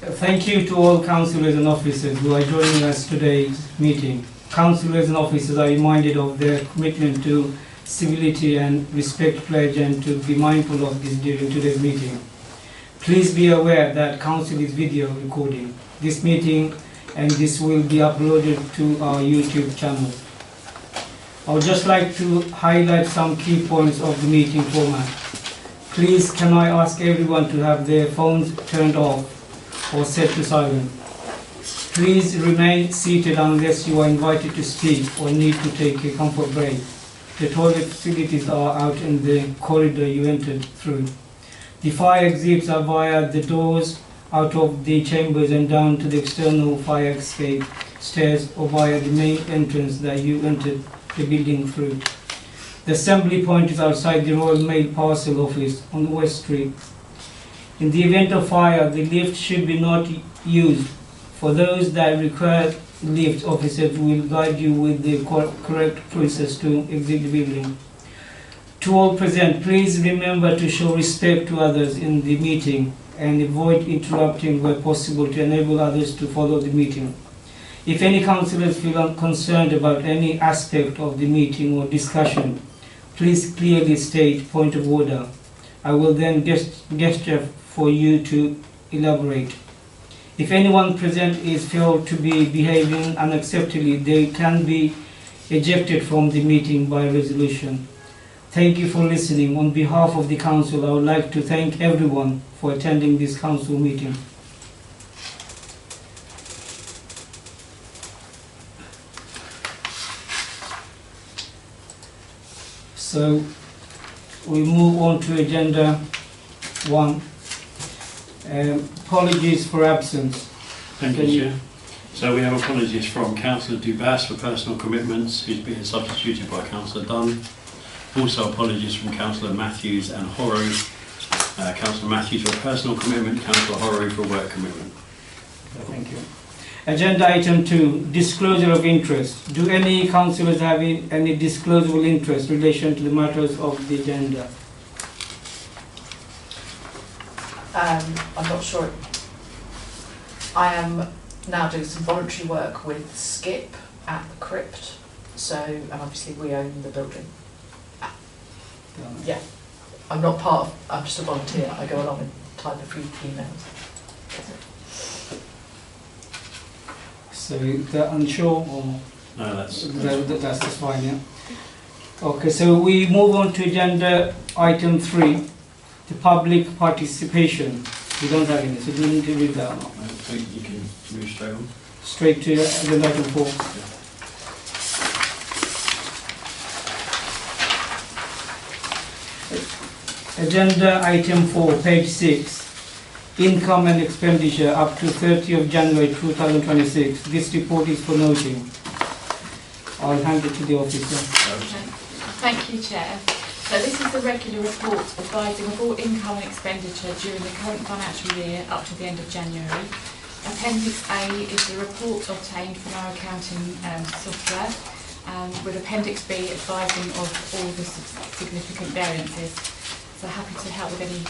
Thank you to all councillors and officers who are joining us today's meeting. Councillors and officers are reminded of their commitment to civility and respect pledge and to be mindful of this during today's meeting. Please be aware that council is video recording this meeting and this will be uploaded to our YouTube channel. I would just like to highlight some key points of the meeting format. Please can I ask everyone to have their phones turned off or set to silent. Please remain seated unless you are invited to speak or need to take a comfort break. The toilet facilities are out in the corridor you entered through. The fire exits are via the doors out of the chambers and down to the external fire escape stairs or via the main entrance that you entered the building through. The assembly point is outside the Royal Mail Parcel Office on West Street. In the event of fire, the lift should be not used. For those that require lift, officers will guide you with the correct process to exit the building. To all present, please remember to show respect to others in the meeting and avoid interrupting where possible to enable others to follow the meeting. If any councillors feel concerned about any aspect of the meeting or discussion, please clearly state point of order. I will then gesture for you to elaborate. If anyone present is felt to be behaving unacceptably, they can be ejected from the meeting by resolution. Thank you for listening. On behalf of the council, I would like to thank everyone for attending this council meeting. So we move on to agenda 1. Apologies for absence. Thank you, Chair. So we have apologies from Councillor Dubas for personal commitments, who's being substituted by Councillor Dunn. Also apologies from Councillor Matthews and Horrow. Councillor Matthews for personal commitment, Councillor Horrow for work commitment. Thank you. Agenda item 2, disclosure of interest. Do any councillors have any disclosable interest in relation to the matters of the agenda? I'm not sure. I am now doing some voluntary work with Skip at the Crypt, so, and obviously we own the building. Yeah, I'm not part of, I'm just a volunteer. I go along and type a few emails. So they're unsure or? No, that's fine, yeah. Okay, so we move on to agenda item 3, the public participation. We don't have any, so do you need to read that or not? I think you can move straight on. Straight to agenda item 4. Yeah. Agenda item 4, page 6. Income and expenditure up to 30th of January 2026. This report is for noting. I'll hand it to the officer. Thank you, Chair. So this is the regular report advising of all income and expenditure during the current financial year up to the end of January. Appendix A is the report obtained from our accounting software, with Appendix B advising of all the significant variances. So happy to help with any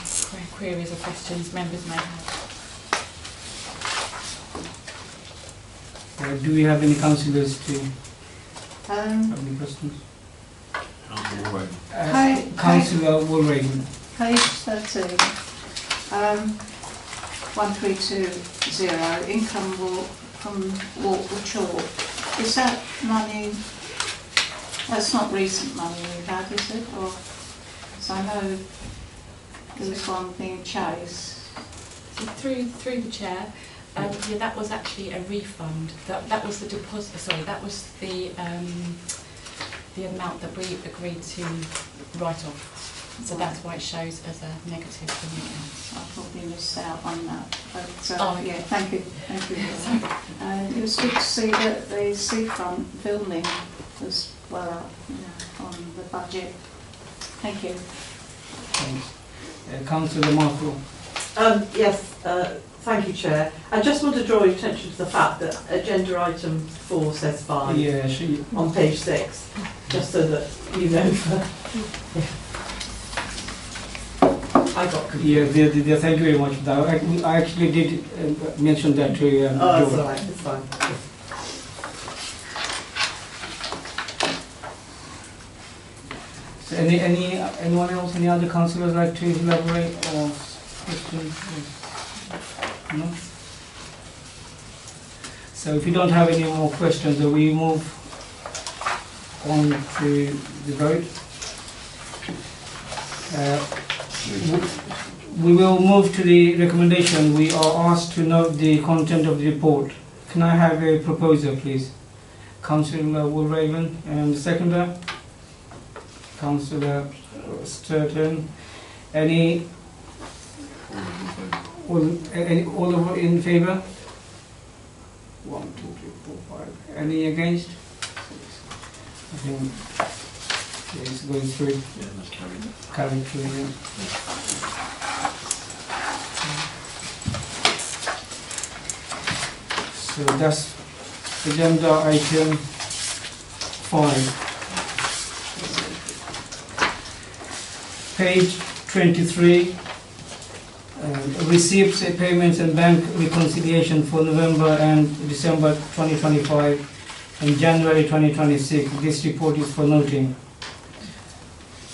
queries or questions members may have. Do we have any councillors to have any questions? Councillor Woolraven. Page 13, 1320, income from walk the chalk. Is that money, that's not recent money we've had, is it? Or, so I know there was one being chased. So through the chair, yeah, that was actually a refund. That was the deposit. Sorry, that was the amount that we agreed to write off. So that's why it shows as a negative in the account. I probably missed out on that. But okay. yeah, thank you. It was good to see that the seafront filming was well up, on the budget. Thank you. Thanks. Councillor Marco. Yes, thank you, Chair. I just want to draw your attention to the fact that agenda item 4 says 5 on page 6, just so that you know. I got confused. Yeah, thank you very much for that. I actually did mention that to you. Oh, that's all right, it's fine. So anyone else, any other councillors like to elaborate or questions? No? So if you don't have any more questions, we move on to the vote. We will move to the recommendation. We are asked to note the content of the report. Can I have a proposer, please? Councillor Woolraven, and the seconder? Councillor Sturton. All in favour? 1, 2, 3, 4, 5. Any against? I think it's going through. Yeah, that's carried. Carried through, yeah. So that's agenda item 5. Page 23. Receipts, payments and bank reconciliation for November and December 2025 and January 2026. This report is for noting.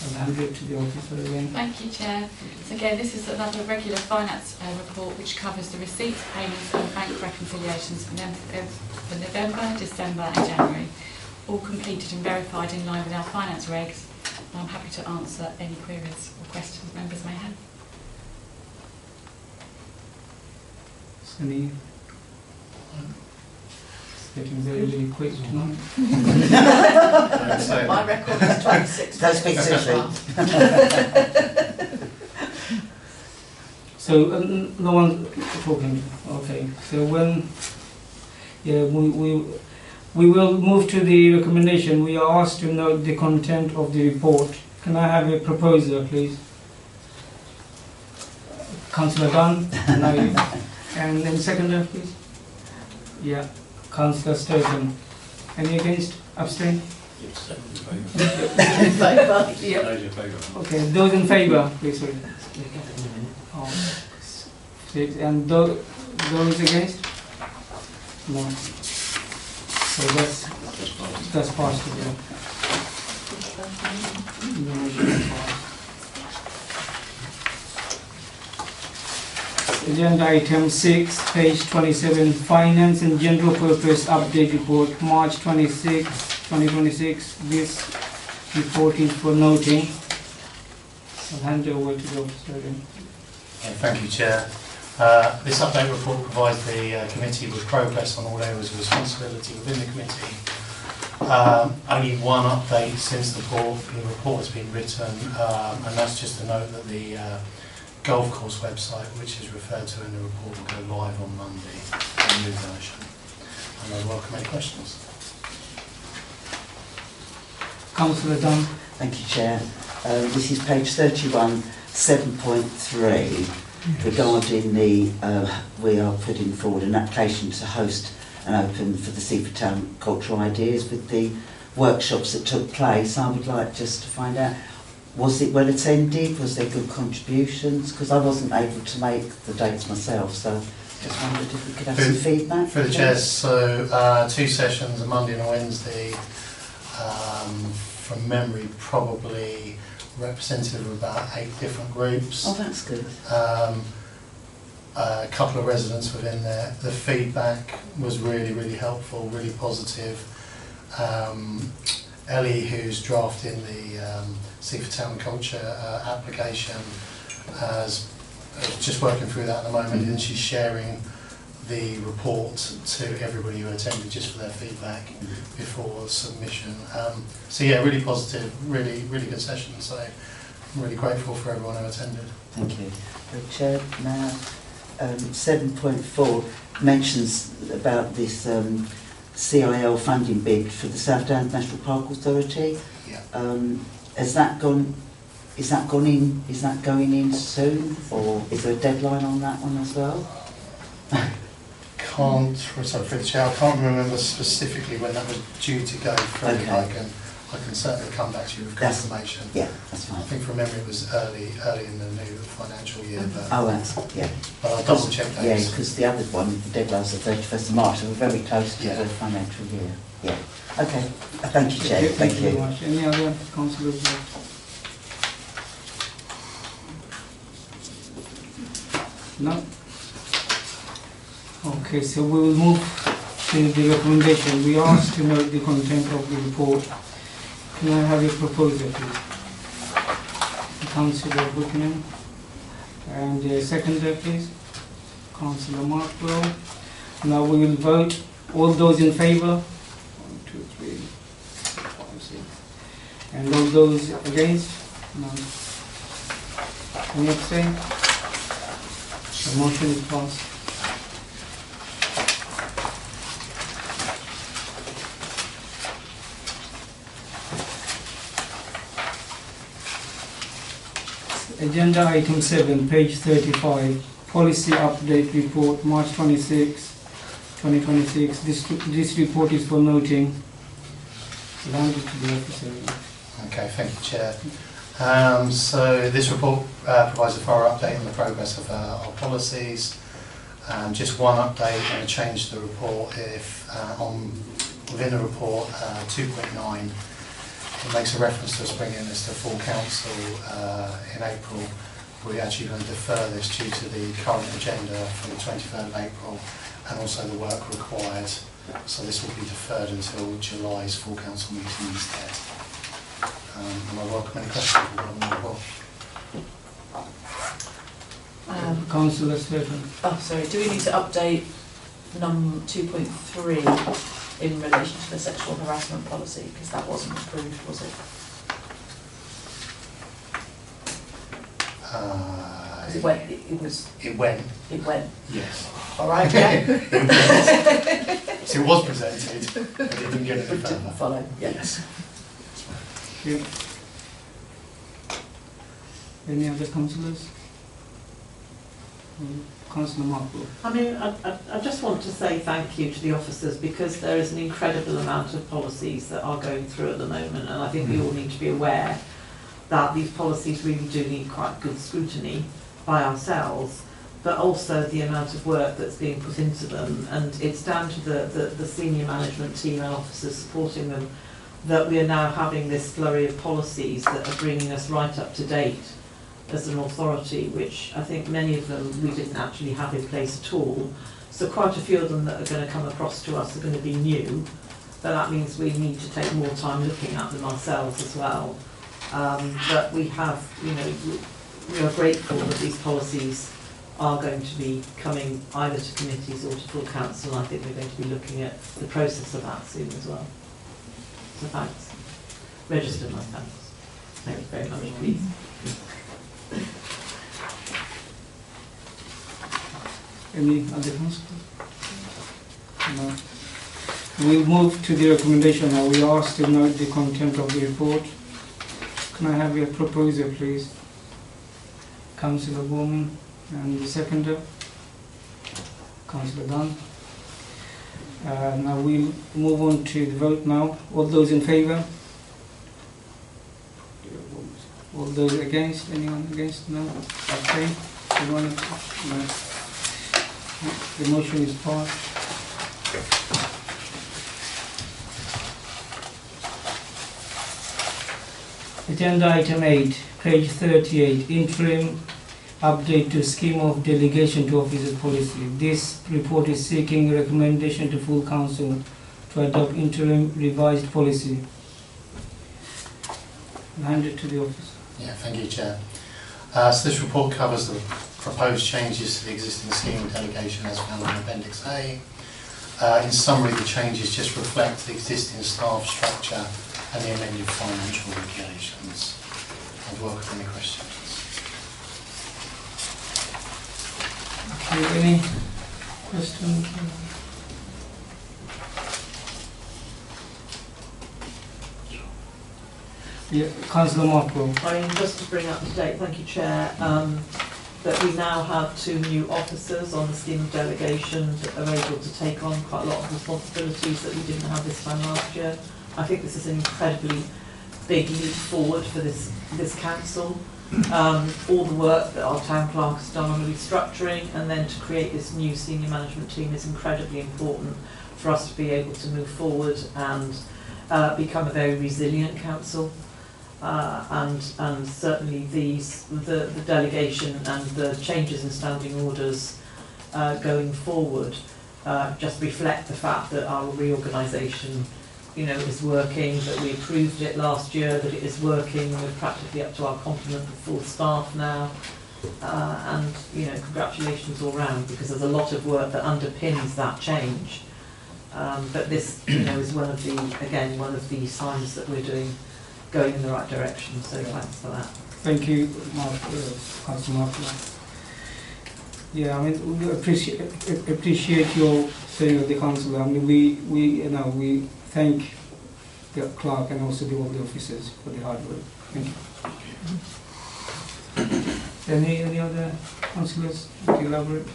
I'll hand it to the officer again. Thank you, Chair. So again, this is another regular finance report which covers the receipts, payments and bank reconciliations for November, December and January, all completed and verified in line with our finance regs. I'm happy to answer any queries or questions members may have. It's getting very quick tonight. My record is 26. Don't speak too soon. So no one's talking. Okay. So we will move to the recommendation. We are asked to note the content of the report. Can I have a proposer, please? Councillor Dunn. No. And then seconder, please. Yeah. Councillor Sturton. Any against? Abstain? Yes, In favour? Yeah. those in favour. Okay. Those in favour, please. Sorry. Oh. And those against? No. So that's passed. Yeah. Agenda item 6, page 27, Finance and General Purpose Update Report, March 26, 2026. This report is for noting. I'll hand it over to the officer again. Thank you, Chair. This update report provides the committee with progress on all areas of responsibility within the committee. Only one update since the report has been written, and that's just to note that the golf course website, which is referred to in the report, will go live on Monday, a new version. And I welcome any questions. Councillor Dunn. Thank you, Chair. This is page 31, 7.3, regarding the, we are putting forward an application to host and open for the Seaford Town Cultural Ideas with the workshops that took place. I would like just to find out, was it well attended? Was there good contributions? Because I wasn't able to make the dates myself, so just wondered if we could have some feedback. For the chairs, so 2 sessions, a Monday and a Wednesday. From memory, probably representative of about 8 different groups. Oh, that's good. A couple of residents within there. The feedback was really, really helpful, really positive. Ellie, who's drafting the Seaford Town Culture application, is just working through that at the moment, and she's sharing the report to everybody who attended just for their feedback before submission. So yeah, really positive, really, really good session. So I'm really grateful for everyone who attended. Thank you. Chair, now 7.4 mentions about this CIL funding bid for the South Downs National Park Authority. Yeah. Has that gone? Is that going in soon, or is there a deadline on that one as well? Sorry, for the chair, I can't remember specifically when that was due to go through. Okay. I can I can certainly come back to you with That's- confirmation. Yeah, that's I fine. think from memory it was early in the new financial year, Oh, that's, yeah. but I'll double check Yeah, those. because the other one, the deadline's the 31st of March, so we're very close to Yeah. the financial year. Yeah. Okay. Thank you, Chair. Okay, Thank very you. much. Any other councillors? No? Okay, so we will move to the recommendation. We asked to note the content of the report. Can I have a proposal, please? Councillor Buchanan. And the seconder, please. Councillor Markwell. Now we will vote. All those in favour? 1, 2, 3, 4, 5, 6. And all those against? None. Any abstain? The motion is passed. Agenda item 7, page 35, policy update report, March 26, 2026. This report is for noting. Landed to the officer. Okay, thank you, Chair. So this report provides a thorough update on the progress of our policies. Just one update and a change to the report. If within the report 2.9, it makes a reference to us bringing this to full council in April. We're actually going to defer this due to the current agenda for the 23rd of April and also the work required. So this will be deferred until July's full council meeting instead. And I welcome any questions on the report. Councillor Stephen. Oh, sorry, do we need to update 2.3 in relation to the sexual harassment policy? Because that wasn't approved, was it? It went. It went. It went. Yes. All right, yeah. So it was presented, but it didn't get any But didn't further. follow, yeah. Yes. Okay. Any other councillors? Councillor Markle. I mean, I just want to say thank you to the officers, because there is an incredible amount of policies that are going through at the moment, and I think we all need to be aware that these policies really do need quite good scrutiny by ourselves, but also the amount of work that's being put into them, and it's down to the senior management team and officers supporting them that we are now having this flurry of policies that are bringing us right up to date as an authority, which I think many of them we didn't actually have in place at all. So quite a few of them that are going to come across to us are going to be new, but that means we need to take more time looking at them ourselves as well. But we have, we are grateful that these policies are going to be coming either to committees or to full council. I think we're going to be looking at the process of that soon as well. So thanks. Register my thanks. Thank you very much, please. Any other councillors? No. We'll move to the recommendation now. We asked to note the content of the report. Can I have your proposal, please? Councillor Bowman and the seconder, Councillor Dunn. Now we'll move on to the vote now. All those in favour? All those against? Anyone against? No? Abstain? Anyone abstain? No. The motion is passed. Agenda item 8, page 38, interim update to scheme of delegation to officers policy. This report is seeking recommendation to full council to adopt interim revised policy. I'll hand it to the officer. Yeah, thank you, Chair. So this report covers the proposed changes to the existing scheme of delegation as found in Appendix A. In summary, the changes just reflect the existing staff structure and the amended financial regulations. I'd welcome any questions. Okay, any questions? Yeah, Councillor Markle. I mean, just to bring up to date, thank you, Chair, that we now have 2 new officers on the scheme of delegation that are able to take on quite a lot of responsibilities that we didn't have this time last year. I think this is an incredibly big leap forward for this council. All the work that our town clerk has done on the restructuring and then to create this new senior management team is incredibly important for us to be able to move forward and become a very resilient council. And certainly the delegation and the changes in standing orders going forward just reflect the fact that our reorganisation, is working, that we approved it last year, that it is working, we're practically up to our complement of full staff now, and congratulations all round, because there's a lot of work that underpins that change. But this, is one of the signs that we're going in the right direction. So thanks for that. Thank you, Mark, Councillor Mark. Yeah, I mean, we appreciate your saying of the council. I mean, we thank the clerk and also all the officers for the hard work. Thank you. Any other councillors to elaborate?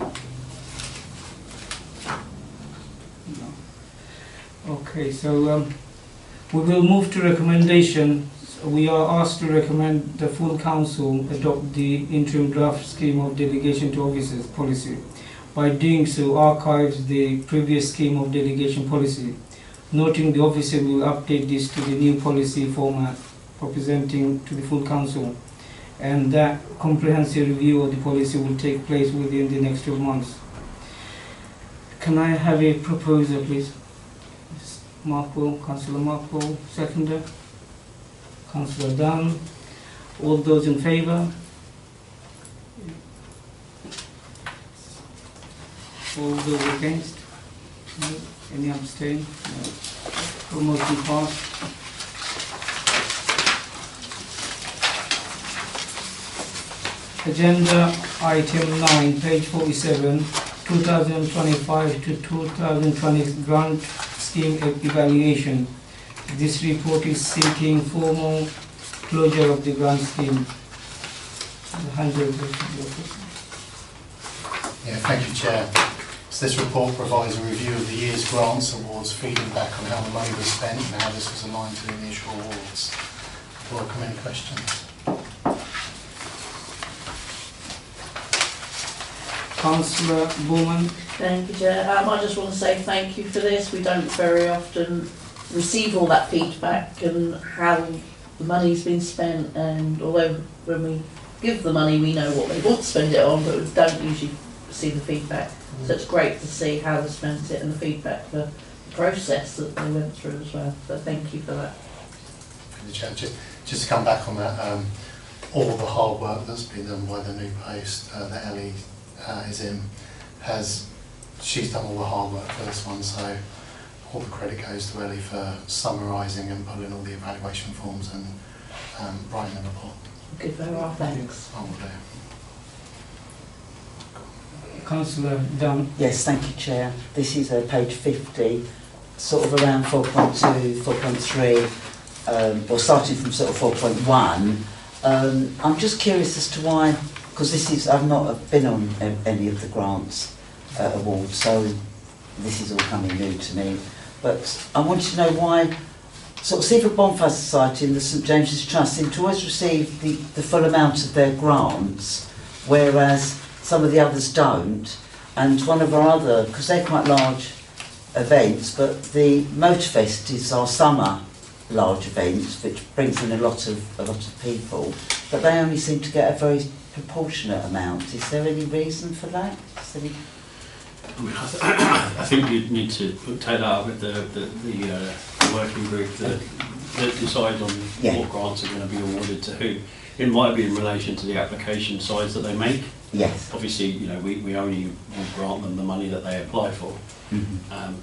No. Okay, so we will move to recommendation. We are asked to recommend the full council adopt the interim draft scheme of delegation to officers policy. By doing so, archives the previous scheme of delegation policy, noting the officer will update this to the new policy format for presenting to the full council, and that comprehensive review of the policy will take place within the next 12 months. Can I have a proposal, please? Councillor Markle, seconder. Councillor Dunn. All those in favour? All those against? No. Any abstain? No. Motion passed. Agenda item 9, page 47, 2025 to 2020 grant scheme evaluation. This report is seeking formal closure of the grant scheme. Yeah, thank you, Chair. So this report provides a review of the year's grants awards, feeding back on how the money was spent and how this was aligned to the initial awards. Welcome any questions. Councillor Bowman. Thank you, Chair. I just want to say thank you for this. We don't very often receive all that feedback and how the money's been spent, and although when we give the money we know what they want to spend it on, but we don't usually see the feedback. So it's great to see how they spent it and the feedback for the process that they went through as well. So thank you for that. Just to come back on that, all the hard work that's been done by the new post that Ellie is in, she's done all the hard work for this one, so all the credit goes to Ellie for summarising and pulling all the evaluation forms and writing the report. Give her our thanks. I will do. Councillor Dunn. Yes, thank you, Chair. This is page 50, sort of around 4.2, 4.3, or starting from sort of 4.1. I'm just curious as to why, because I've not been on any of the grants awards, so this is all coming new to me. But I wanted to know why sort of Seaford Bonfire Society and the St James's Trust seem to always receive the full amount of their grants, whereas some of the others don't. And one of our other, because they're quite large events, but the Motorfest is our summer large event, which brings in a lot of people, but they only seem to get a very proportionate amount. Is there any reason for that? I think you need to take that up with the working group that decides on what grants are going to be awarded to who. It might be in relation to the application size that they make. Yes. Obviously, we only will grant them the money that they apply for. Mm-hmm.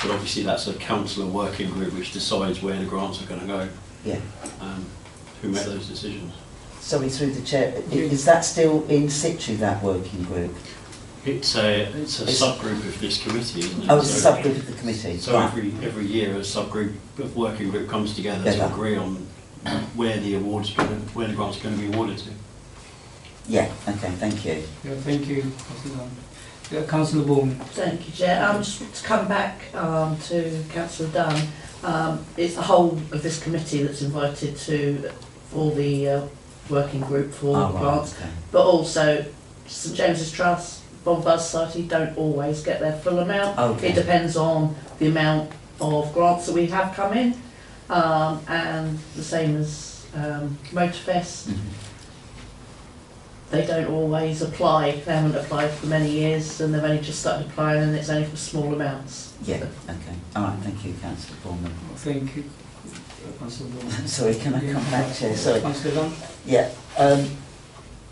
But obviously that's a councillor working group which decides where the grants are going to go. Yeah. Who make those decisions. Sorry, through the chair, is that still in situ, that working group? It's a subgroup of this committee, isn't it? Oh, it's a subgroup of the committee. So right. every year a subgroup of working group comes together to agree on where the grants are going to be awarded to. Yeah. Okay. Thank you. Yeah, thank you. Councillor Bowman. Thank you, Chair. Just to come back to Councillor Dunn, it's the whole of this committee that's invited for the working group for grants, okay. but also St James's Trust, Bonfire Society don't always get their full amount. Okay. It depends on the amount of grants that we have come in, and the same as Motorfest. Mhm. They don't always apply. They haven't applied for many years, and they've only just started applying, and it's only for small amounts. Yeah, okay. All right, thank you, Councillor Bowman. Thank you, Councillor Bowman. Sorry, can I come back, Chair? Sorry. Councillor Dunn. Yeah,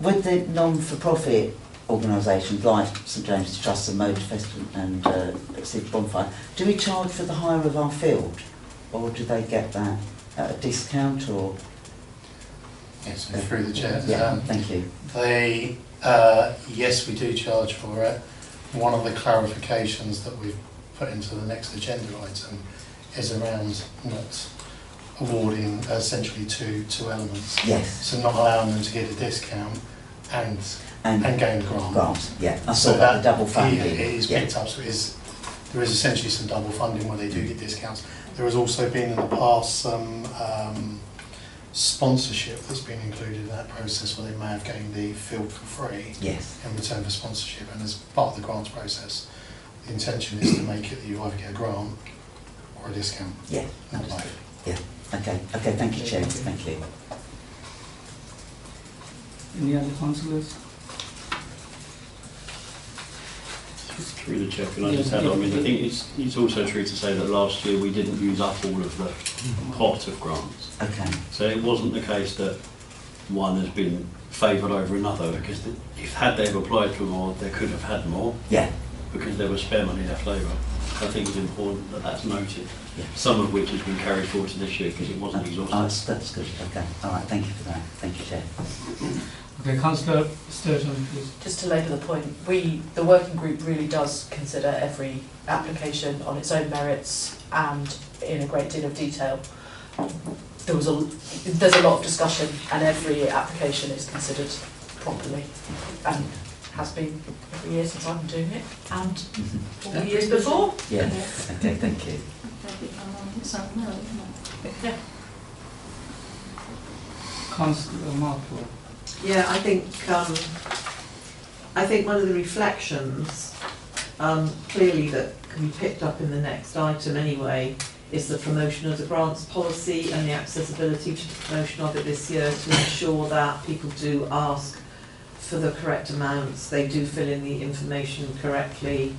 with the non-for-profit organisations like St James's Trust and Motorfest and Seaford Bonfire, do we charge for the hire of our field, or do they get that at a discount, or? Yes, through the chair. Yeah, thank you. They, yes, we do charge for it. One of the clarifications that we've put into the next agenda item is around not awarding essentially two elements. Yes. So not allowing them to get a discount and gain a grant. Grant, yeah. I So saw that, the double It funding. is Yeah. picked up, so there is essentially some double funding where they do get discounts. There has also been in the past some sponsorship that's been included in that process where they may have gained the field for free Yes. in return for sponsorship, and as part of the grants process the intention is to make it that you either get a grant or a discount. Yeah, Not understood. both. Yeah, okay, okay, thank you, Chair, thank you. Any other councillors? Through the chair, can I just add on? I mean, I think it's also true to say that last year we didn't use up all of the pot of grants. Okay, So it wasn't the case that one has been favoured over another, because if had they have applied for more, they could have had more, yeah, because there was spare money left over. I think it's important that that's noted, yeah. some of which has been carried forward to this year because it wasn't exhausted. That's good, okay, all right, thank you for that, thank you, Chair. Okay, Councillor Sturgeon, please. Just to labour the point, the working group really does consider every application on its own merits and in a great deal of detail. There's a lot of discussion, and every application is considered properly, and has been every year since I've been doing it, and all the years before. Yeah, Yes. okay, thank you. It's unknown, isn't it? Yeah. Councillor Marple. Yeah, I think one of the reflections, clearly that can be picked up in the next item anyway, is the promotion of the grants policy and the accessibility to the promotion of it this year to ensure that people do ask for the correct amounts, they do fill in the information correctly.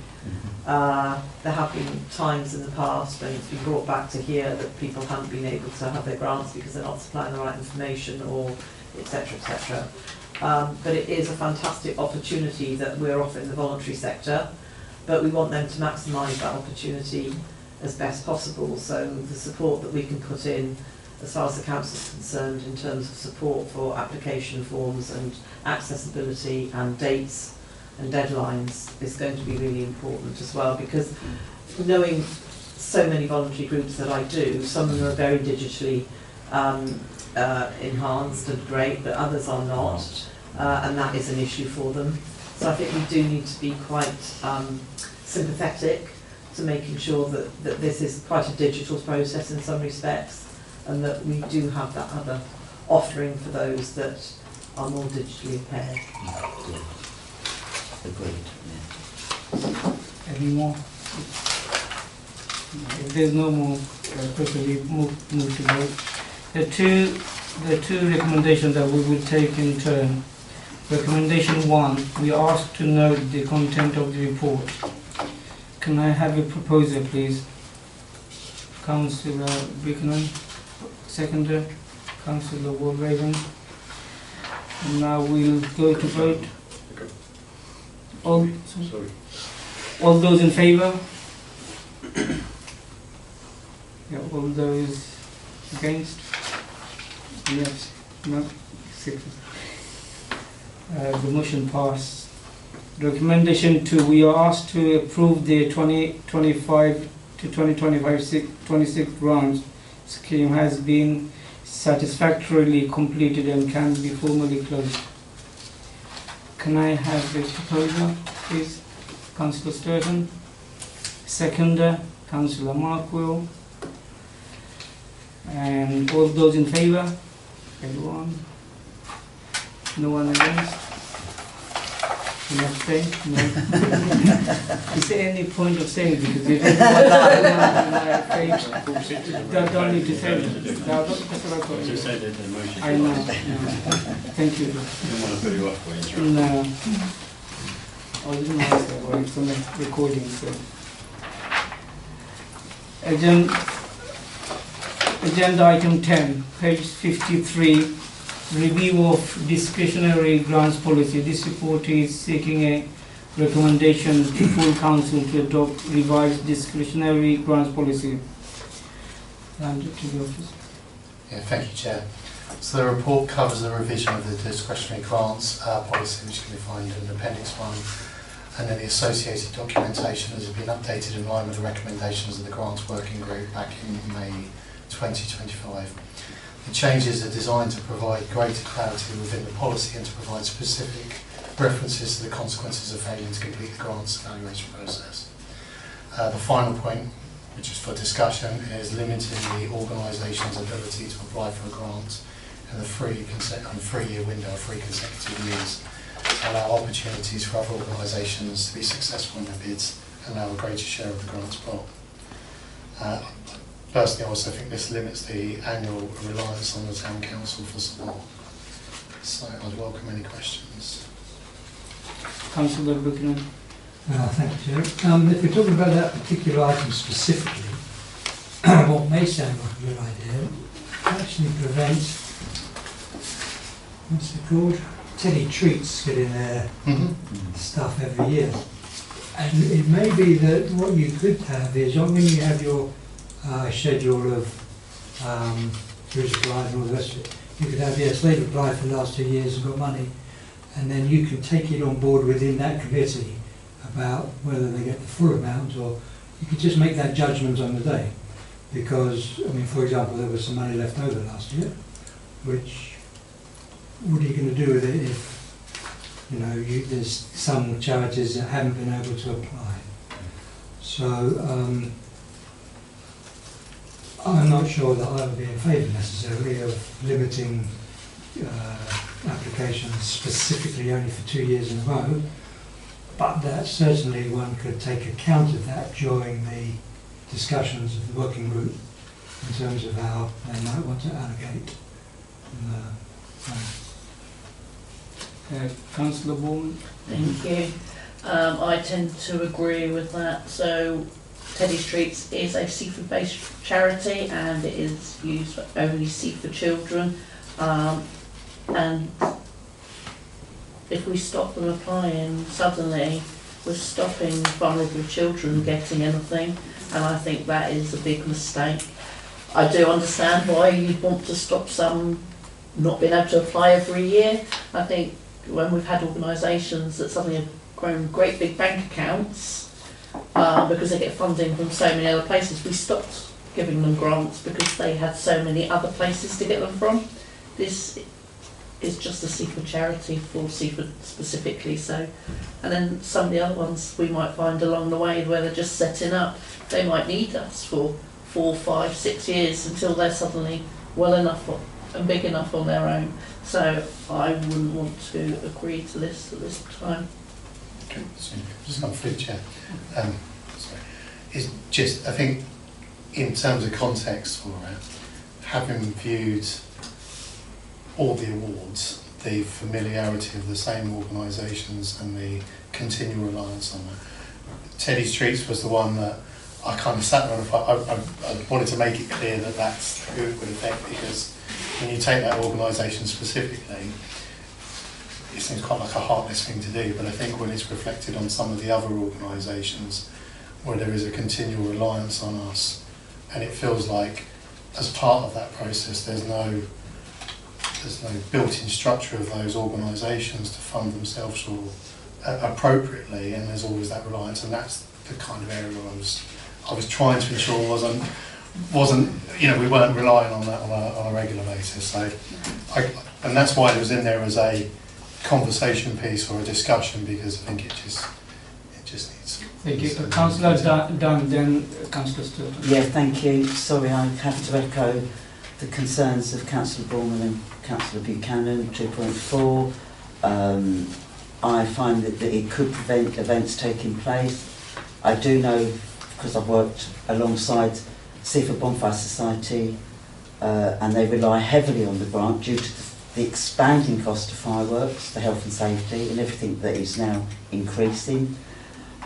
There have been times in the past when it's been brought back to here that people haven't been able to have their grants because they're not supplying the right information, or etc., etc. But it is a fantastic opportunity that we're offering the voluntary sector, but we want them to maximise that opportunity as best possible. So the support that we can put in as far as the council is concerned in terms of support for application forms and accessibility and dates and deadlines is going to be really important as well, because knowing so many voluntary groups that I do, some of them are very digitally enhanced and great, but others are not, and that is an issue for them. So I think we do need to be quite sympathetic to making sure that this is quite a digital process in some respects, and that we do have that other offering for those that are more digitally impaired. Yeah. Agreed, yeah. Any more? If there's no more, quickly move to vote. The two recommendations that we will take in turn. Recommendation 1, we are asked to note the content of the report. Can I have a proposer, please? Councillor Buchanan, seconder. Councillor Walraven. And now we'll go to vote. All those in favour? Yeah, all those against? Yes, no, 6. The motion passed. Recommendation 2, we are asked to approve the 2025 to 2026 grants scheme has been satisfactorily completed and can be formally closed. Can I have the proposal, please? Councillor Sturgeon. Seconder, Councillor Markwell. And all those in favour? Everyone? No one against? You abstain? No. Is there any point of saying because if don't need to say that. That's what I thought. Just say that the motion. I know. Thank you. I don't want to put you off by interrupting. No. I was going to ask that, well, it's on the recording, so. Agenda item 10, page 53, review of discretionary grants policy. This report is seeking a recommendation to full council to adopt revised discretionary grants policy. And to the office. Yeah, thank you, Chair. So the report covers the revision of the discretionary grants policy, which can be found in Appendix 1, and then the associated documentation has been updated in line with the recommendations of the Grants Working Group back in May 2025. The changes are designed to provide greater clarity within the policy and to provide specific references to the consequences of failing to complete the grants evaluation process. The final point, which is for discussion, is limiting the organisation's ability to apply for a grant in the 3-year window of 3 consecutive years, to allow opportunities for other organisations to be successful in their bids and allow a greater share of the grants pot. Personally, I also think this limits the annual reliance on the Town Council for support. So I'd welcome any questions. Councillor Buchanan. Thank you, Chair. If we're talking about that particular item specifically, what may sound like a good idea actually prevents, what's it called? Teddy Treats getting their stuff every year. And it may be that what you could have is, when you have your schedule of who's applied and all the rest of it, you could have, yes, they've applied for the last 2 years and got money, and then you can take it on board within that committee about whether they get the full amount, or you could just make that judgment on the day. Because, I mean, for example, there was some money left over last year, which, what are you going to do with it if, you know, there's some charities that haven't been able to apply? So, I'm not sure that I would be in favour necessarily of limiting applications specifically only for 2 years in a row, but that certainly one could take account of that during the discussions of the working group in terms of how they might want to allocate Councillor Bowman. Thank you. I tend to agree with that. So Teddy's Treats is a seafood-based charity and it is used for only seafood children. And if we stop them applying suddenly, we're stopping vulnerable children getting anything, and I think that is a big mistake. I do understand why you'd want to stop some not being able to apply every year. I think when we've had organisations that suddenly have grown great big bank accounts because they get funding from so many other places, we stopped giving them grants because they had so many other places to get them from. This is just a seafood charity for seafood specifically, so, and then some of the other ones we might find along the way where they're just setting up, they might need us for 4, 5, 6 years until they're suddenly well enough and big enough on their own. So I wouldn't want to agree to this at this time. Okay, so just on food, Chair. Sorry. It's just, I think, in terms of context for it, having viewed all the awards, the familiarity of the same organisations and the continual reliance on that. Teddy's Treats was the one that I kind of sat there and I wanted to make it clear that that's who it would affect, because when you take that organisation specifically, it seems quite like a heartless thing to do, but I think when it's reflected on some of the other organisations where there is a continual reliance on us, and it feels like as part of that process there's no built-in structure of those organisations to fund themselves or appropriately, and there's always that reliance, and that's the kind of area I was trying to ensure wasn't you know, we weren't relying on that on a regular basis. So and that's why it was in there as a conversation piece or a discussion, because I think it just just needs. Thank you. Councillor Dunn, then Councillor Sturton. Yeah, thank you. Sorry, I have to echo the concerns of Councillor Borman and Councillor Buchanan. 2.4. I find that it could prevent events taking place. I do know, because I've worked alongside Seaford Bonfire Society, and they rely heavily on the grant due to the expanding cost of fireworks, the health and safety, and everything that is now increasing.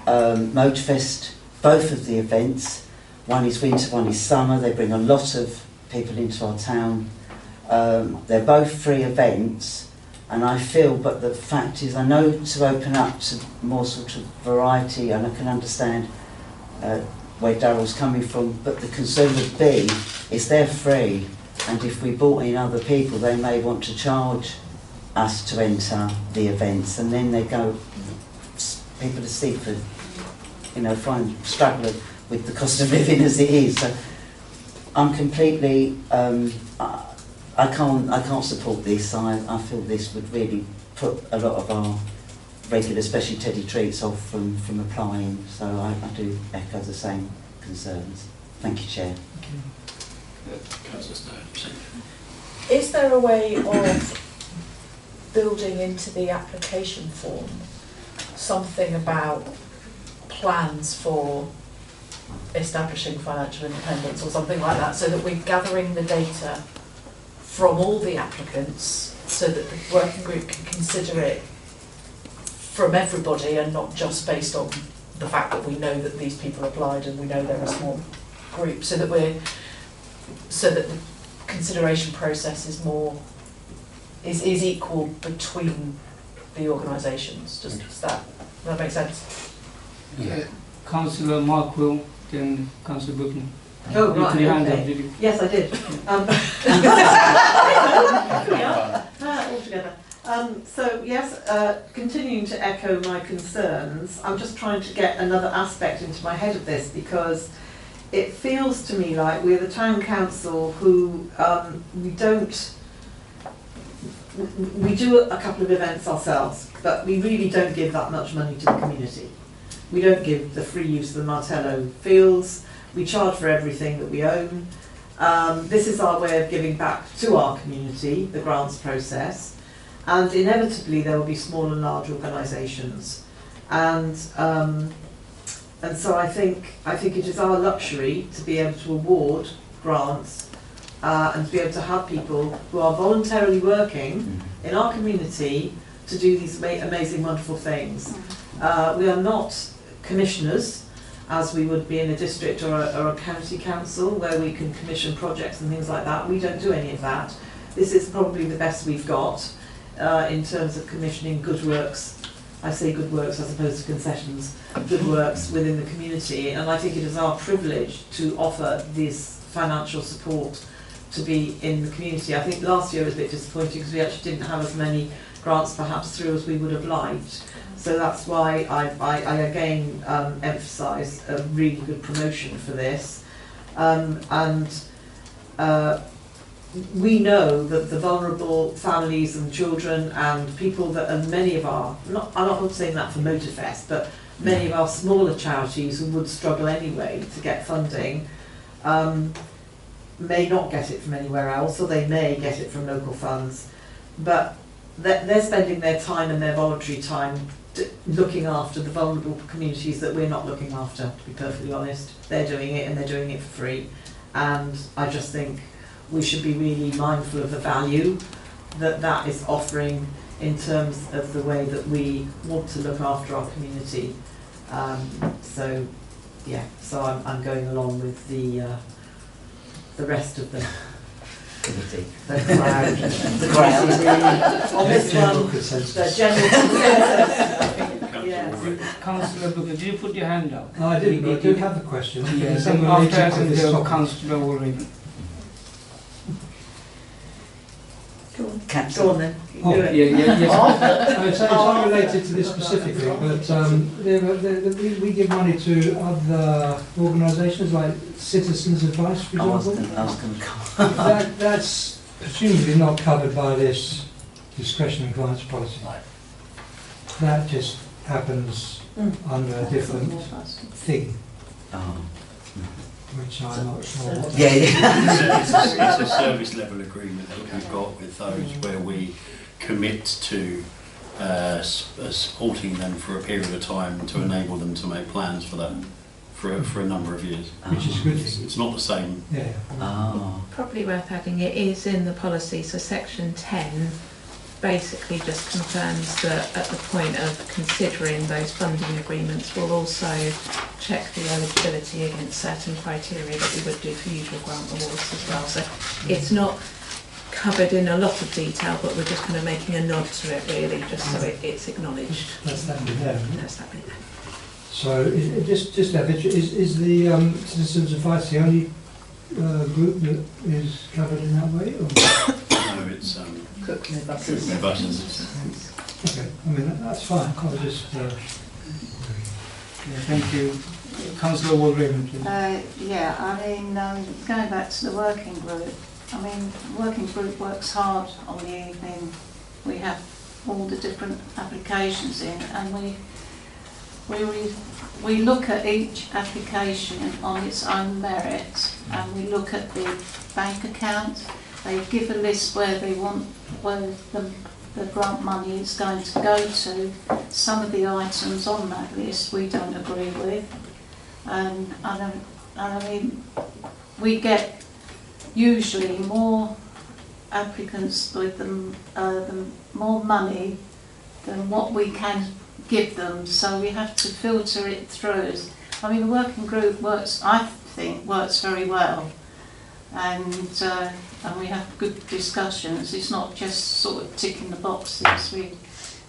Motorfest, both of the events, one is winter, one is summer, they bring a lot of people into our town. They're both free events, and I feel, but the fact is, I know to open up to more sort of variety, and I can understand where Daryl's coming from, but the concern would be, is they're free, and if we brought in other people, they may want to charge us to enter the events, and then they go, people to Seaford, you know, struggle with the cost of living as it is. So I'm completely, I can't support this. I feel this would really put a lot of our regular, especially Teddy Treats, off from applying. So I do echo the same concerns. Thank you, Chair. Councillor Sturton. Is there a way of building into the application form something about plans for establishing financial independence or something like that, so that we're gathering the data from all the applicants so that the working group can consider it from everybody and not just based on the fact that we know that these people applied and we know they're a small group, so that the consideration process is is equal between the organisations. Does that make sense? Yeah. Councillor Markwill, then Councillor Buchanan. Oh, right, Your hand okay. up, did you? Yes, I did. Here we are, all together. So yes, continuing to echo my concerns, I'm just trying to get another aspect into my head of this, because it feels to me like we're the town council who we do a couple of events ourselves, but we really don't give that much money to the community. We don't give the free use of the Martello fields. We charge for everything that we own. This is our way of giving back to our community, the grants process. And inevitably there will be small and large organisations. And so I think it is our luxury to be able to award grants and to be able to have people who are voluntarily working in our community to do these amazing, wonderful things. We are not commissioners, as we would be in a district or a county council, where we can commission projects and things like that. We don't do any of that. This is probably the best we've got in terms of commissioning good works. I say good works as opposed to concessions, good works within the community, and I think it is our privilege to offer this financial support to be in the community. I think last year was a bit disappointing because we actually didn't have as many grants perhaps through as we would have liked. So that's why I again emphasise a really good promotion for this. We know that the vulnerable families and children and people that are many of our, I'm not saying that for Motorfest, but many of our smaller charities who would struggle anyway to get funding may not get it from anywhere else, or they may get it from local funds. But they're spending their time and their voluntary time looking after the vulnerable communities that we're not looking after, to be perfectly honest. They're doing it, and they're doing it for free. And I just think we should be really mindful of the value that that is offering in terms of the way that we want to look after our community. So I'm going along with the rest of the Committee. the crowd. The crowd. On this one, the general consensus. Yes. Councillor Buchanan, did you put your hand up? No, I didn't, but I do have a question. Yes, Something and related to after this the topic. Councillor already. Go on. Councillor. Go on then. You Oh, do it. Yes. It's unrelated to this specifically, but we give money to other organisations like Citizens Advice, for I was example. going to come. That's presumably not covered by this discretionary grants policy. Right. That just happens under a different thing, Oh. which I'm not sure what. Yeah, yeah. It's a service level agreement that we've got with those where we commit to supporting them for a period of time to enable them to make plans for that for a number of years. Which is a good thing. It's not the same. Yeah. Oh. Probably worth adding, it is in the policy, so section 10 basically just confirms that at the point of considering those funding agreements, we'll also check the eligibility against certain criteria that we would do for usual grant awards as well. So it's not covered in a lot of detail, but we're just kind of making a nod to it really, just so it's acknowledged. That's that bit there. isn't it? That's that bit there. So just out of interest, is the Citizens Advice the only group that is covered in that way? Or? No, it's Cook no buses. no buses. Okay, I mean that's fine. I was just. Yeah, thank you. Councillor Walraven, please. Yeah, I mean, going back to the working group, I mean, the working group works hard on the evening. We have all the different applications in, and we look at each application on its own merit, and we look at the bank account. They give a list where they want, where the grant money is going to go to. Some of the items on that list we don't agree with, and I mean, we get usually more applicants with them, more money than what we can give them, so we have to filter it through. I mean, the working group works, I think, works very well, and we have good discussions. It's not just sort of ticking the boxes, we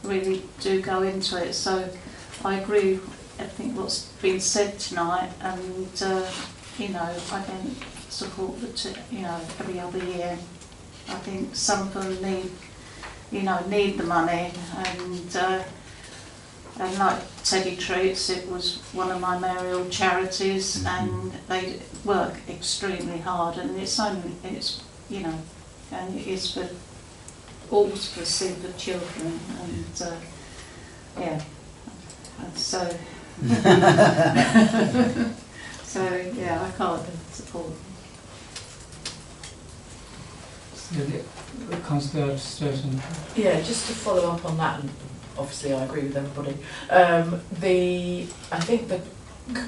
really do go into it. So I agree with everything what's been said tonight, and you know, I don't support every other year. I think some of them need the money, and like Teddy Treats, it was one of my mayoral charities, and they work extremely hard, and it's for all for Seaford children, and yeah, and so so yeah, I can't support. Councillor Sturgeon. Yeah, just to follow up on that, and obviously I agree with everybody. I think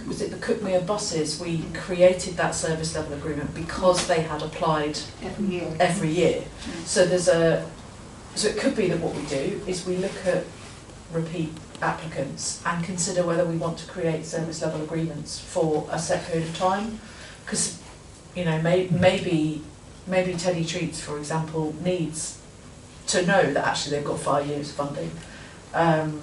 was it the Cookmere buses? We created that service level agreement because they had applied every year. So so it could be that what we do is we look at repeat applicants and consider whether we want to create service level agreements for a set period of time, because maybe Teddy Treats, for example, needs to know that actually they've got 5 years of funding, and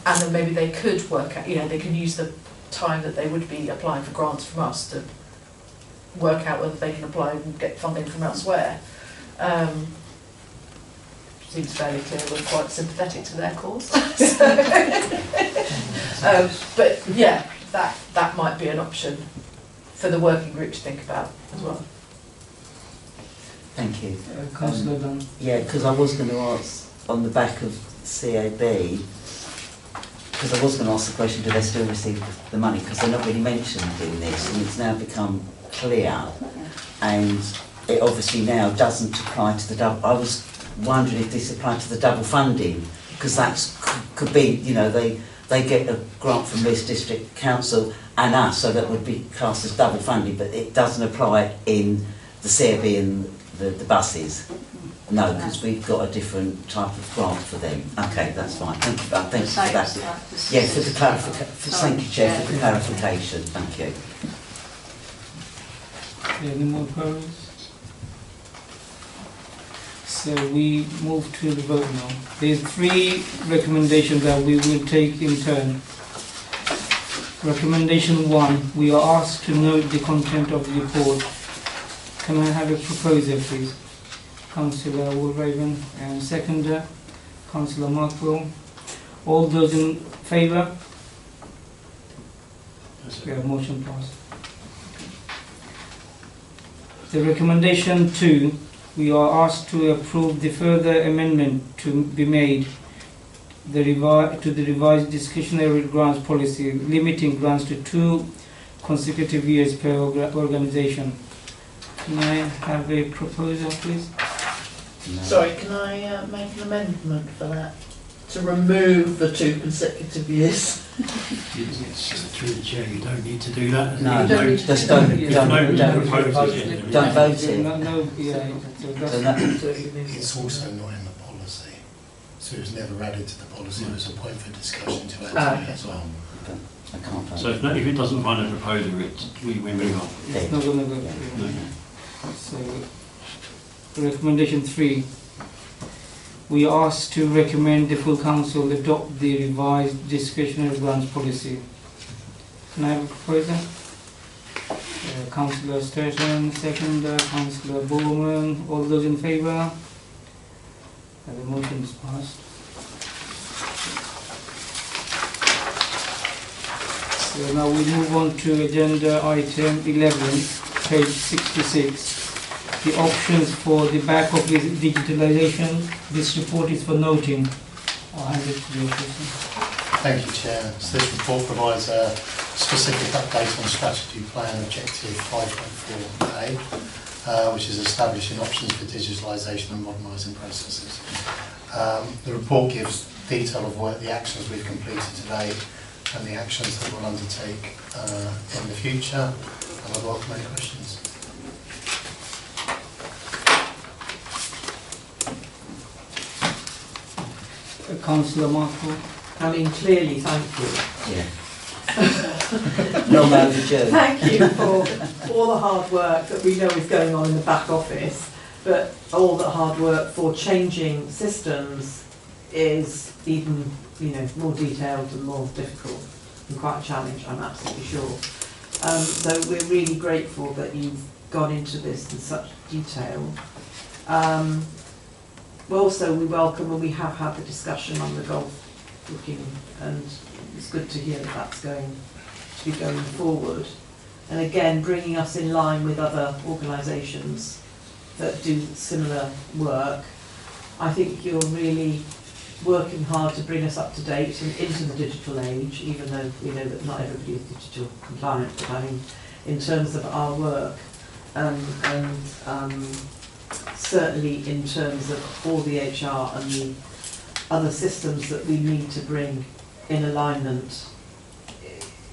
then maybe they could work out, they can use the time that they would be applying for grants from us to work out whether they can apply and get funding from elsewhere. Seems fairly clear we're quite sympathetic to their cause. But yeah, that might be an option for the working group to think about as well. Thank you. Councillor Dunn. Yeah, because I was going to ask on the back of CAB, because I was going to ask the question, do they still receive the money? Because they're not really mentioned in this, and it's now become clear, and it obviously now doesn't apply to the double. I was wondering if this applied to the double funding, because that could be, they get a grant from this district council and us, so that would be classed as double funding, but it doesn't apply in the CAB and the buses. No, because we've got a different type of grant for them. Okay, that's fine. Thank you for that. Yeah, for the clarification. Thank you, Chair, for the clarification. Thank you. Any more queries? So we move to the vote now. There's 3 recommendations that we will take in turn. Recommendation 1, we are asked to note the content of the report. Can I have a proposer, please? Councillor Walraven, and seconder, Councillor Markwell. All those in favour? Yeah, motion passed. The recommendation 2, we are asked to approve the further amendment to be made the revised discretionary grants policy, limiting grants to 2 consecutive years per organisation. Can I have a proposal, please? No. Sorry, can I make an amendment for that? To remove the 2 consecutive years. Through the chair, you don't need to do that. No, You don't need to just do that. don't vote it. No, yeah, so So that's, that, It's also not in the policy, so it was never added to the policy, it was a point for discussion to add to it as well. I can't vote. So if it doesn't find a proposer, we move on. it's not going to go No. through. So, recommendation 3. We are asked to recommend the full council adopt the revised discretionary grants policy. Can I have a proposer? Councillor Sturgeon, second, Councillor Bowman. All those in favour? The motion is passed. So now we move on to agenda item 11, page 66. The options for the back office digitalisation. This report is for noting. I'll hand it to the officer. Thank you, Chair. So this report provides a specific update on strategy plan objective 5.4A, which is establishing options for digitalisation and modernising processes. The report gives detail of the actions we've completed to date and the actions that we'll undertake in the future. And I'd welcome any questions. Councillor Marco. I mean, clearly, thank you. yeah. Long overdue. Thank you for all the hard work that we know is going on in the back office, but all the hard work for changing systems is even, more detailed and more difficult and quite a challenge, I'm absolutely sure. So we're really grateful that you've gone into this in such detail. Also, we welcome, and we have had the discussion on the golf booking, and it's good to hear that that's going to be going forward. And again, bringing us in line with other organisations that do similar work. I think you're really working hard to bring us up to date and into the digital age, even though we know that not everybody is digital compliant, but I mean, in terms of our work, certainly in terms of all the HR and the other systems that we need to bring in alignment,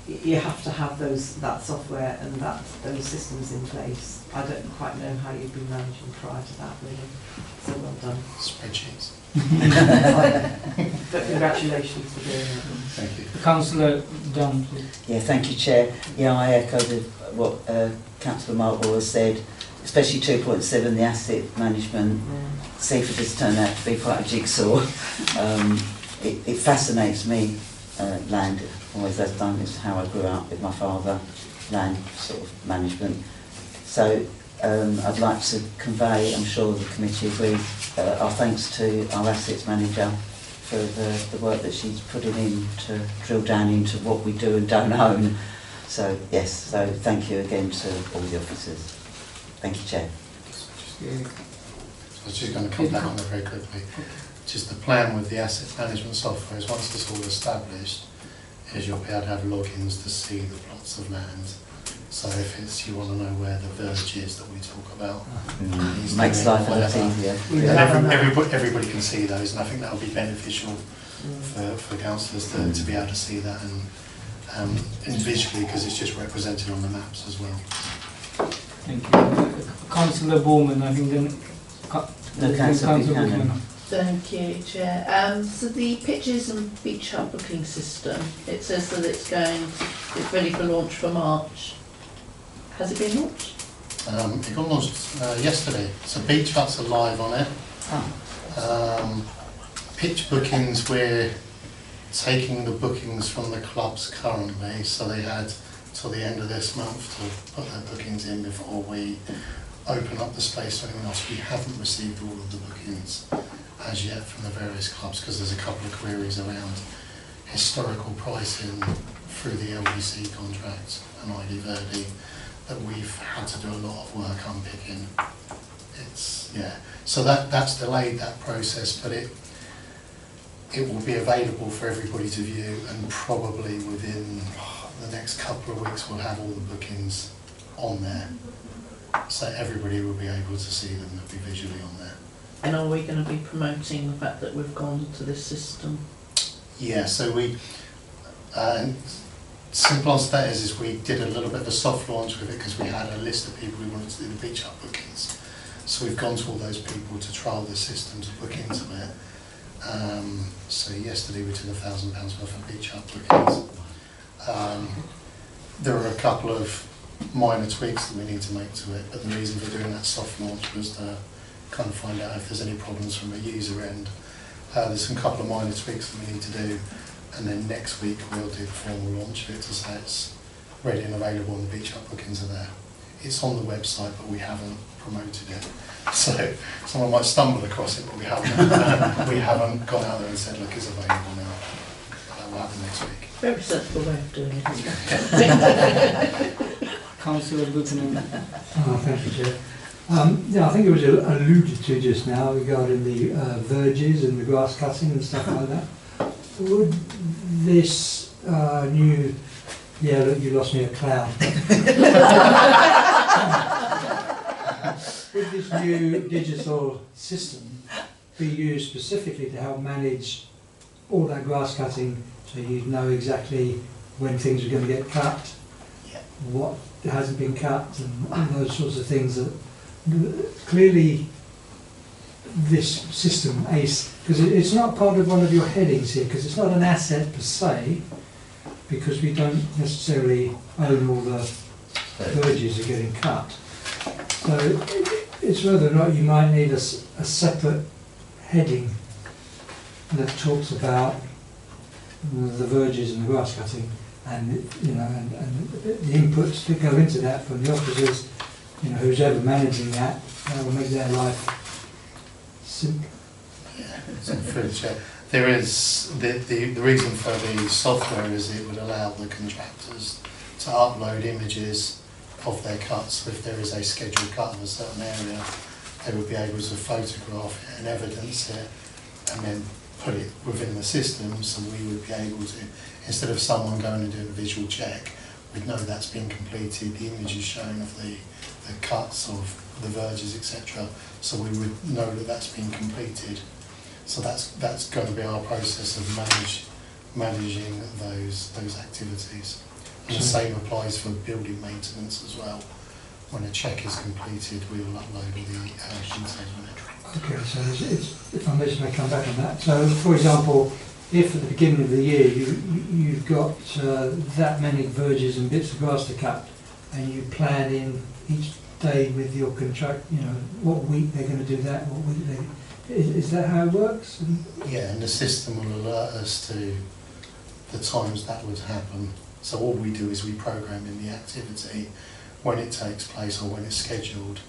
you have to have that software and those systems in place. I don't quite know how you've been managing prior to that, really. So well done. Spreadsheets. But congratulations for doing it. Thank you. Councillor Dunn, please. Yeah, thank you, Chair. Yeah, I echo what Councillor Markwell has said, especially 2.7, the asset management. Seaford has turned out to be quite a jigsaw. It fascinates me, land, always has done. It's how I grew up with my father, land sort of management. So I'd like to convey, I'm sure the committee agree, our thanks to our assets manager for the work that she's putting in to drill down into what we do and don't own. So yes, so thank you again to all the officers. Thank you, Chair. I was just going to come back on that very quickly. Just the plan with the asset management software is once it's all established, is you'll be able to have logins to see the plots of land. So if you want to know where the verge is that we talk about, Makes life a lot easier. and everybody can see those, and I think that will be beneficial for councillors to be able to see that and visually, because it's just represented on the maps as well. Thank you. Councillor Bowman, I think then. Councillor Buchanan. Thank you, Chair. So the pitches and beach hut booking system, it says that it's ready for launch for March. Has it been launched? It got launched yesterday, so beach huts are live on it. Pitch bookings, we're taking the bookings from the clubs currently, so they had till the end of this month to put their bookings in before we open up the space for anyone else. We haven't received all of the bookings as yet from the various clubs because there's a couple of queries around historical pricing through the LDC contract and ID Verdi that we've had to do a lot of work unpicking. So that's delayed that process, but it will be available for everybody to view, and probably within the next couple of weeks we'll have all the bookings on there. So everybody will be able to see them, they'll be visually on there. And are we going to be promoting the fact that we've gone to this system? Yeah, so we, simple answer to that is we did a little bit of a soft launch with it because we had a list of people who wanted to do the beach hut bookings. So we've gone to all those people to trial the system to book into it. So yesterday we did £1,000 worth of beach hut bookings. There are a couple of minor tweaks that we need to make to it, but the reason for doing that soft launch was to kind of find out if there's any problems from a user end. There's a couple of minor tweaks that we need to do, and then next week we'll do the formal launch of it to say it's ready and available and the beach hut bookings are there. It's on the website, but we haven't promoted it. So someone might stumble across it, but we haven't gone out there and said, look, it's available now. That will happen next week. Very sensible way of doing it. Councillor Buchanan. Thank you, Chair. Yeah, I think it was alluded to just now regarding the verges and the grass cutting and stuff like that. Would this new, yeah, look, you lost me a cloud. Would this new digital system be used specifically to help manage all that grass cutting, so you'd know exactly when things are going to get cut, what hasn't been cut, and all those sorts of things that clearly this system, ACE, because it's not part of one of your headings here, because it's not an asset per se, because we don't necessarily own all the verges that are getting cut. So it's whether or not you might need a separate heading that talks about the verges and the grass cutting, and and the inputs that go into that from the officers, who's ever managing that, will make their life simple. Yeah, so there is the reason for the software is it would allow the contractors to upload images of their cuts. So if there is a scheduled cut of a certain area, they would be able to photograph it and evidence it, and then put it within the system, so we would be able to, instead of someone going and doing a visual check, we'd know that's been completed, the image is shown of the cuts of the verges, etc. So we would know that that's been completed. So that's going to be our process of managing those activities. And the same applies for building maintenance as well. When a check is completed, we will upload all the details on it. Okay, so if I may come back on that. So, for example, if at the beginning of the year you've got that many verges and bits of grass to cut, and you plan in each day with your contract, what week they're going to do that, what week is that how it works? Yeah, and the system will alert us to the times that would happen. So all we do is we program in the activity when it takes place or when it's scheduled,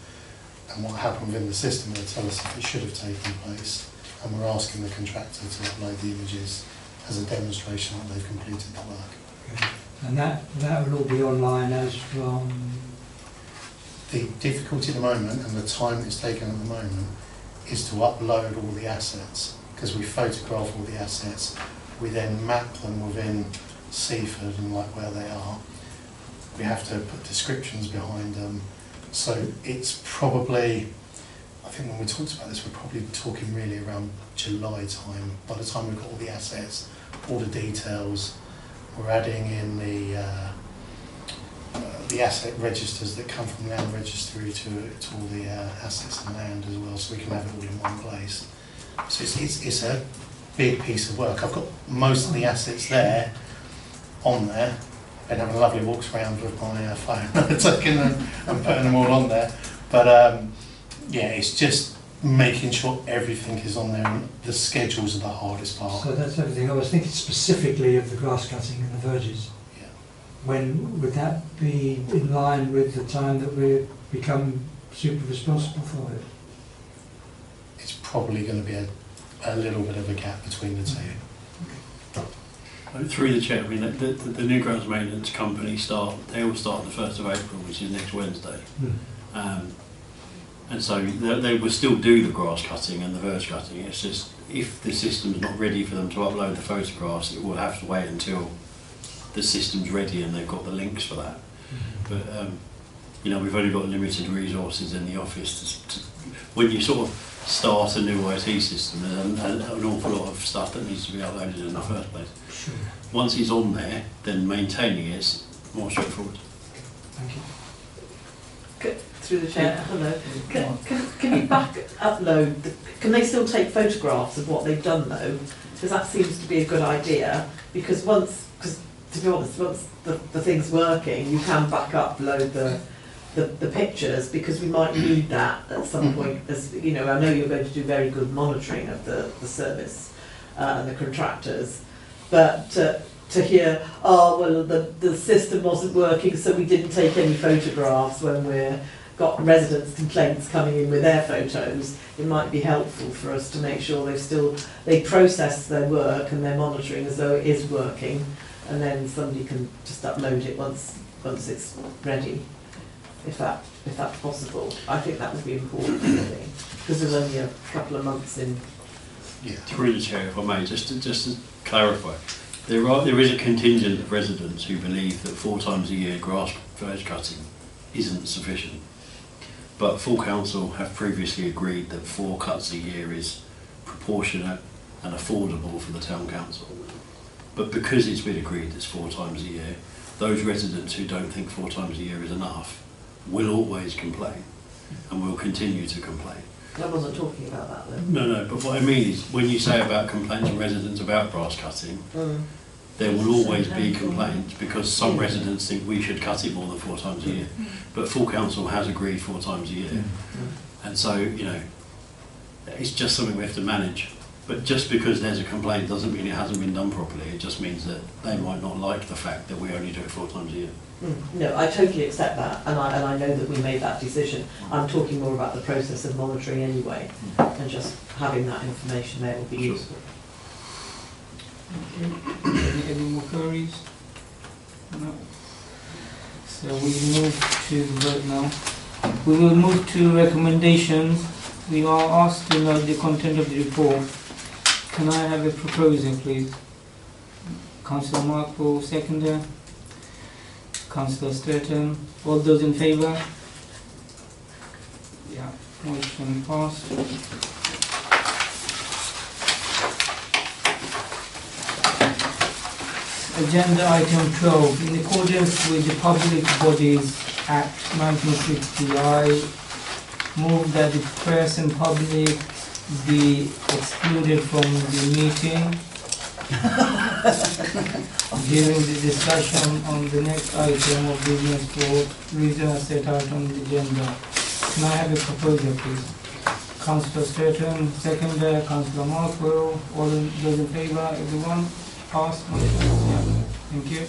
and what happened within the system will tell us if it should have taken place, and we're asking the contractor to upload the images as a demonstration that they've completed the work. Okay. And that will all be online as from... The difficulty at the moment and the time it's taken at the moment is to upload all the assets, because we photograph all the assets, we then map them within Seaford and where they are. We have to put descriptions behind them. So it's probably, I think when we talked about this, we're probably talking really around July time. By the time we've got all the assets, all the details, we're adding in the asset registers that come from land registry to all the assets and land as well, so we can have it all in one place. So it's a big piece of work. I've got most of the assets there, on there. Been having lovely walks around with my phone, taking them and putting them all on there. But yeah, it's just making sure everything is on there, and the schedules are the hardest part. So that's everything. I was thinking specifically of the grass cutting and the verges. Yeah. When would that be in line with the time that we become super responsible for it? It's probably going to be a little bit of a gap between the two. Through the chair, I mean, the new grounds maintenance company they all start on the 1st of April, which is next Wednesday. And so they will still do the grass cutting and the verge cutting. It's just if the system's not ready for them to upload the photographs, it will have to wait until the system's ready and they've got the links for that. But you know, we've only got limited resources in the office. When you sort of start a new IT system, there's an awful lot of stuff that needs to be uploaded in the first place. Sure. Once it's on there, then maintaining it's more straightforward. Thank you. Through the chair, hello. Can you back upload? Can they still take photographs of what they've done though? Because that seems to be a good idea. Because to be honest, once the thing's working, you can back upload the pictures, because we might need that at some point. As you know, I know you're going to do very good monitoring of the service and the contractors, but to hear, oh well, the system wasn't working, so we didn't take any photographs when we've got residents' complaints coming in with their photos, it might be helpful for us to make sure they process their work and they're monitoring as though it is working, and then somebody can just upload it once it's ready, if that's possible. I think that would be important, really, because there's only a couple of months in. Yeah. Through the chair, if I may, just to clarify, there is a contingent of residents who believe that 4 times a year grass verge cutting isn't sufficient. But full council have previously agreed that 4 cuts a year is proportionate and affordable for the town council. But because it's been agreed it's 4 times a year, those residents who don't think 4 times a year is enough will always complain and will continue to complain. I wasn't talking about that though. No, but what I mean is, when you say about complaints from residents about grass cutting, there will always be complaints, because some residents think we should cut it more than 4 times a year. But full council has agreed 4 times a year. And so, you know, it's just something we have to manage. But just because there's a complaint doesn't mean it hasn't been done properly. It just means that they might not like the fact that we only do it 4 times a year. No, I totally accept that, and I know that we made that decision. I'm talking more about the process of monitoring anyway, and just having that information there would be useful. Okay. Any more queries? No. So we move to vote now. We will move to recommendations. We are asked to note the content of the report. Can I have a proposal, please? Councillor Markle, seconder. Councillor Sturton. All those in favour? Yeah, motion passed. Agenda item 12. In accordance with the Public Bodies Act 1960, I move that the press and public be excluded from the meeting during the discussion on the next item of business for reasons set out on the agenda. Can I have a proposal, please? Councillor Sturton, seconder. Councillor Markwell. All those in favour? Everyone? Passed? Yeah. Thank you.